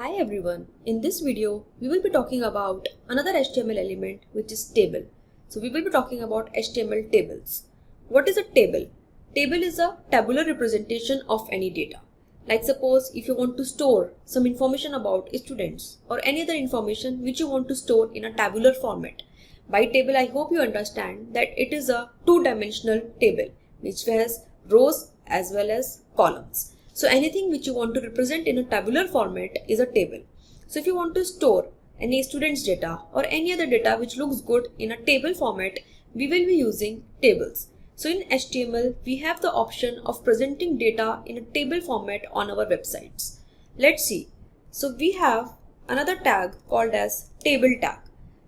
Hi everyone, in this video we will be talking about another HTML element which is table. So we will be talking about HTML tables. What is a table? Table is a tabular representation of any data. Like suppose if you want to store some information about students or any other information which you want to store in a tabular format. By table I hope you understand that it is a two-dimensional table which has rows as well as columns. So anything which you want to represent in a tabular format is a table. So if you want to store any student's data or any other data which looks good in a table format, we will be using tables. So in HTML, we have the option of presenting data in a table format on our websites. Let's see. So we have another tag called as table tag.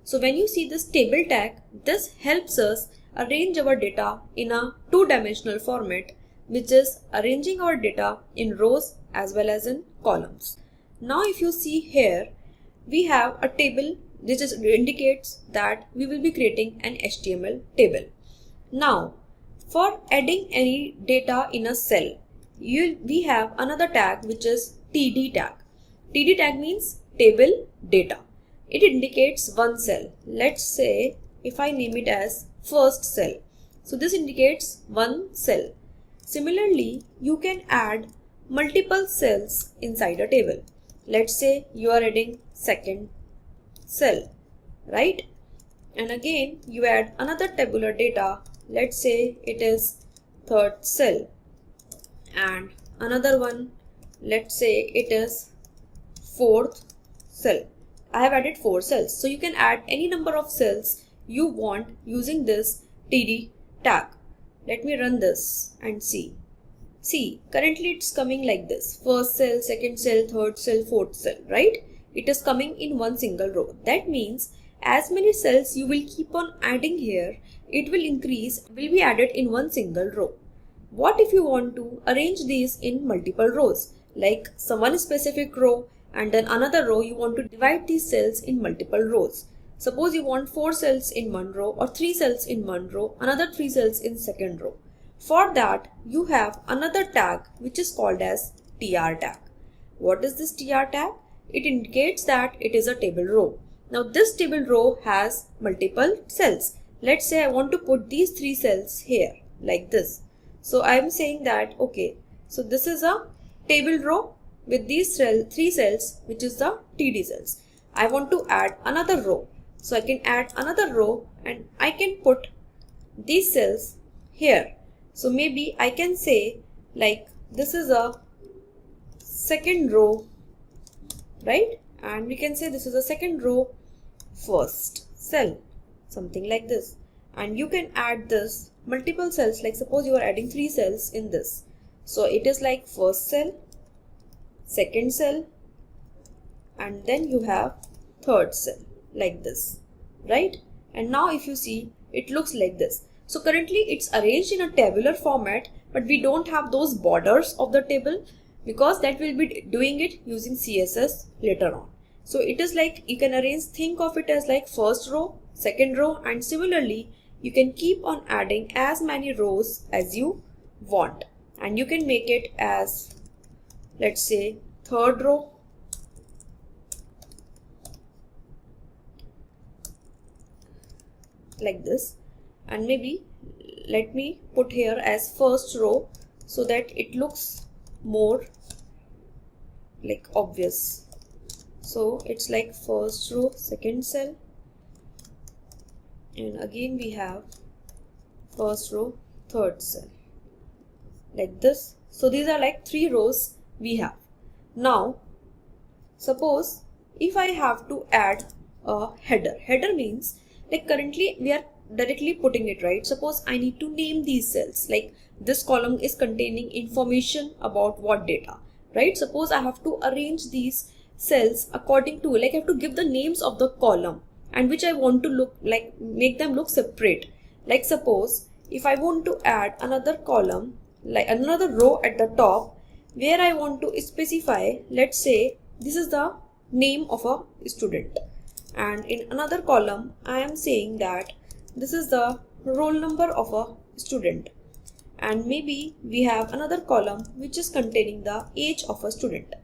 So when you see this table tag, this helps us arrange our data in a two-dimensional format, which is arranging our data in rows as well as in columns. Now if you see here, we have a table which indicates that we will be creating an HTML table. Now for adding any data in a cell, we have another tag which is TD tag. TD tag means table data. It indicates one cell. Let's say if I name it as first cell. So this indicates one cell. Similarly, you can add multiple cells inside a table. Let's say you are adding second cell, right? And again, you add another tabular data. Let's say it is third cell. And another one, let's say it is fourth cell. I have added 4 cells. So you can add any number of cells you want using this TD tag. Let me run this and see. See, currently it's coming like this. First cell, second cell, third cell, fourth cell, right? It is coming in one single row. That means as many cells you will keep on adding here, it will increase, will be added in one single row. What if you want to arrange these in multiple rows? Like one specific row and then another row, you want to divide these cells in multiple rows. Suppose you want 4 cells in one row or 3 cells in one row, another 3 cells in second row. For that, you have another tag which is called as TR tag. What is this TR tag? It indicates that it is a table row. Now this table row has multiple cells. Let's say I want to put these 3 cells here like this. So I am saying that, okay, so this is a table row with these 3 cells which is the TD cells. I want to add another row. So I can add another row and I can put these cells here. So maybe I can say like this is a second row, right? And we can say this is a second row first cell, something like this. And you can add this multiple cells, like suppose you are adding 3 cells in this. So it is like first cell, second cell, and then you have third cell like this, right? And now if you see, it looks like this. So currently it's arranged in a tabular format, but we don't have those borders of the table because that will be doing it using CSS later on. So it is like you can arrange, think of it as like first row, second row, and similarly you can keep on adding as many rows as you want, and you can make it as, let's say, third row, like this, and maybe let me put here as first row so that it looks more like obvious. So it's like first row, second cell, and again we have first row, third cell, like this. So these are like 3 rows we have. Now suppose if I have to add a header. Header means like currently we are directly putting it, right? Suppose I need to name these cells, like this column is containing information about what data, right? Suppose I have to arrange these cells according to, like I have to give the names of the column and which I want to look like, make them look separate. Like suppose if I want to add another column, like another row at the top where I want to specify, let's say this is the name of a student, and in another column I am saying that this is the roll number of a student, and maybe we have another column which is containing the age of a student,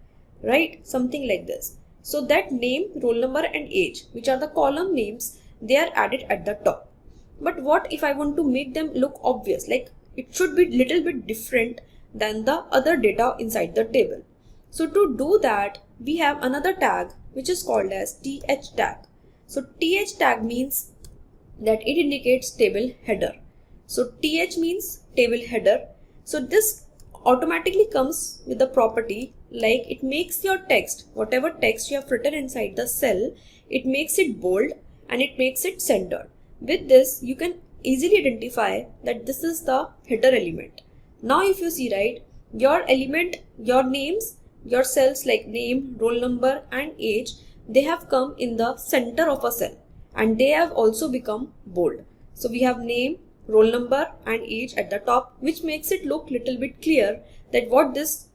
right? Something like this. So that name, roll number and age, which are the column names, they are added at the top. But what if I want to make them look obvious, like it should be little bit different than the other data inside the table. So to do that, we have another tag which is called as th tag. So th tag means that it indicates table header. So th means table header. So this automatically comes with the property like it makes your text, whatever text you have written inside the cell, it makes it bold and it makes it centered. With this, you can easily identify that this is the header element. Now if you see, right, your element, your names, your cells like name, roll number and age, they have come in the center of a cell and they have also become bold. So we have name, roll number and age at the top, which makes it look little bit clear that what this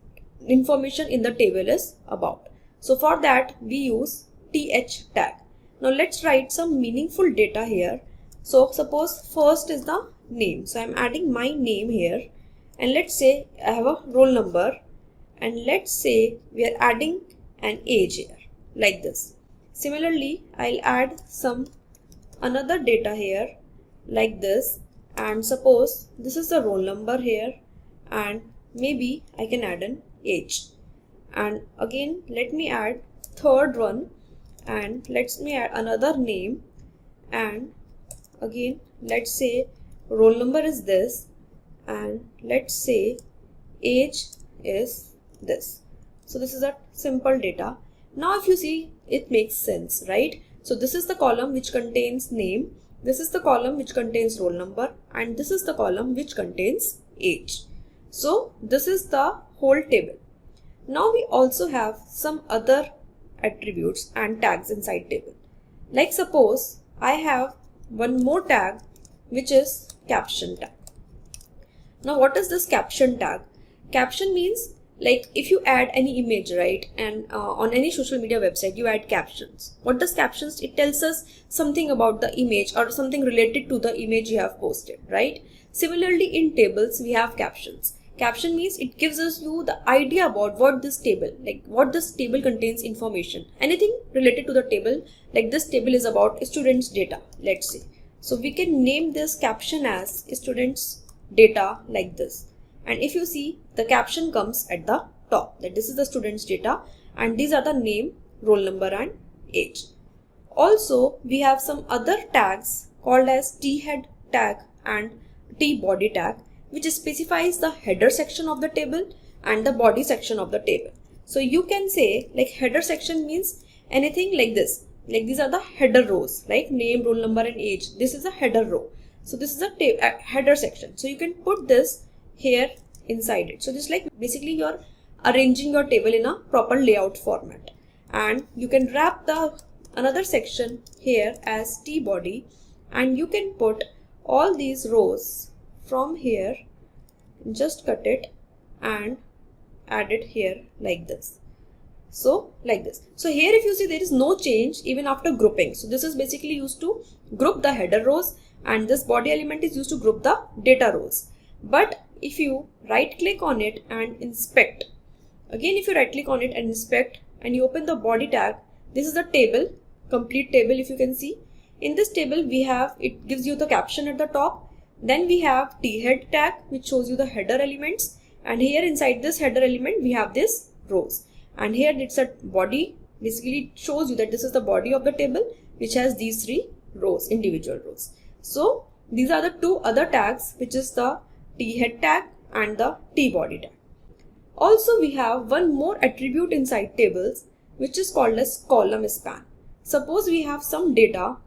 information in the table is about. So for that we use th tag. Now let's write some meaningful data here. So suppose first is the name. So I'm adding my name here and let's say I have a roll number and let's say we are adding an age here like this. Similarly, I'll add some another data here like this, and suppose this is the roll number here and maybe I can add an age. And again let me add third one and let me add another name, and again let's say roll number is this and let's say age is this. So this is a simple data. Now if you see, it makes sense, right? So this is the column which contains name, this is the column which contains roll number, and this is the column which contains age. So this is the whole table. Now we also have some other attributes and tags inside table. Like suppose I have one more tag which is caption tag. Now what is this caption tag? Caption means like if you add any image, right, and on any social media website you add captions. What does captions? It tells us something about the image or something related to the image you have posted, right? Similarly in tables we have captions. Caption means it gives us you the idea about what this table, like what this table contains information, anything related to the table, like this table is about students data, let's say. So we can name this caption as students data like this. And if you see, the caption comes at the top, that this is the students data and these are the name, roll number and age. Also we have some other tags called as t-head tag and t-body tag, which specifies the header section of the table and the body section of the table. So you can say like header section means anything like this, like these are the header rows, like name, roll number and age. This is a header row. So this is a header section. So you can put this here inside it. So this like basically you're arranging your table in a proper layout format, and you can wrap the another section here as t-body, and you can put all these rows from here, just cut it and add it here like this. So like this. So here if you see, there is no change even after grouping. So this is basically used to group the header rows and this body element is used to group the data rows. But if you right click on it and inspect, again if you right click on it and inspect and you open the body tag, this is the table, complete table. If you can see, in this table we have, it gives you the caption at the top. Then we have t-head tag which shows you the header elements, and here inside this header element we have this rows, and here it's a body, basically it shows you that this is the body of the table which has these three rows, individual rows. So these are the two other tags, which is the t-head tag and the t-body tag. Also we have one more attribute inside tables which is called as column span. Suppose we have some data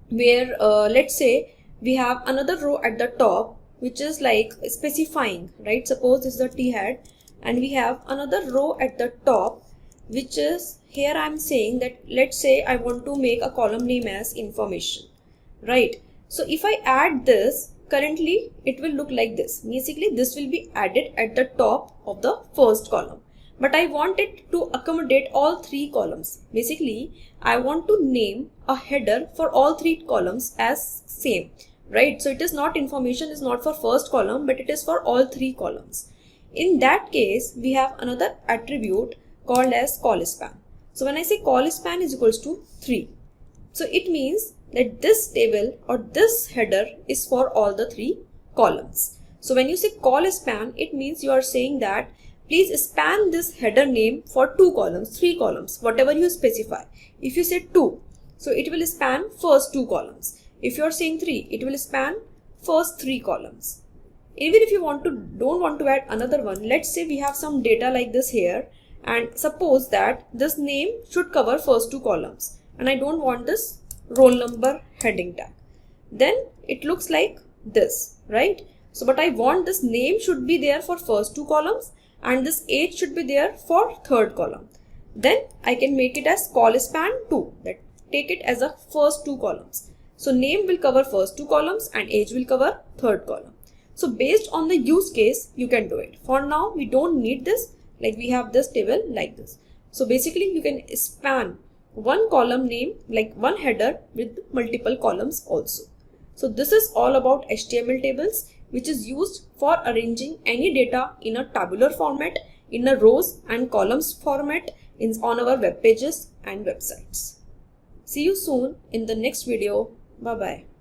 where let's say we have another row at the top which is like specifying, right? Suppose this is the t-head and we have another row at the top which is, here I'm saying that let's say I want to make a column name as information, right? So if I add this, currently it will look like this. Basically this will be added at the top of the first column, but I want it to accommodate all three columns. Basically I want to name a header for all three columns as same, right? So it is not, information is not for first column, but it is for all three columns. In that case we have another attribute called as call span. So when I say call span is equals to 3, so it means that this table or this header is for all the 3 columns. So when you say call span, it means you are saying that please span this header name for 2 columns, 3 columns, whatever you specify. If you say 2, so it will span first 2 columns. If you are saying 3, it will span first 3 columns. Even if you don't want to add another one, let's say we have some data like this here, and suppose that this name should cover first 2 columns and I don't want this roll number heading tag. Then it looks like this, right? So but I want this name should be there for first 2 columns and this age should be there for third column. Then I can make it as call span 2, that take it as a first 2 columns. So name will cover first 2 columns and age will cover third column. So based on the use case, you can do it. For now, we don't need this, like we have this table like this. So basically you can span one column name, like one header with multiple columns also. So this is all about HTML tables, which is used for arranging any data in a tabular format, in a rows and columns format on our web pages and websites. See you soon in the next video. Bye bye.